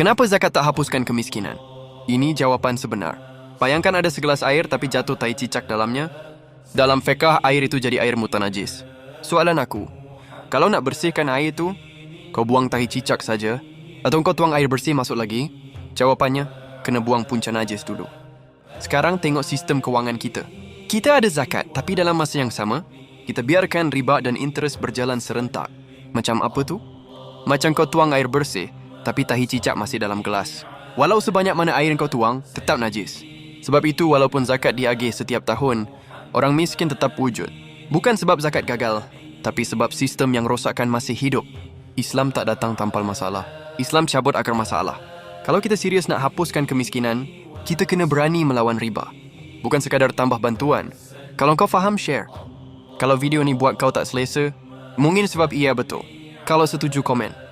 Kenapa zakat tak hapuskan kemiskinan? Ini jawapan sebenar. Bayangkan ada segelas air tapi jatuh tai cicak dalamnya. Dalam fiqh, air itu jadi air mutanajis. Soalan aku, kalau nak bersihkan air itu, kau buang tahi cicak saja atau kau tuang air bersih masuk lagi? Jawapannya, kena buang punca najis dulu. Sekarang tengok sistem kewangan kita. Kita ada zakat, tapi dalam masa yang sama, kita biarkan riba dan interest berjalan serentak. Macam apa tu? Macam kau tuang air bersih, tapi tahi cicak masih dalam gelas. Walau sebanyak mana air kau tuang, tetap najis. Sebab itu, walaupun zakat diagih setiap tahun, orang miskin tetap wujud. Bukan sebab zakat gagal, tapi sebab sistem yang rosakkan masih hidup. Islam tak datang tanpa masalah. Islam cabut akar masalah. Kalau kita serius nak hapuskan kemiskinan, kita kena berani melawan riba. Bukan sekadar tambah bantuan. Kalau kau faham, share. Kalau video ni buat kau tak selesa, mungkin sebab ia betul. Kalau setuju, komen.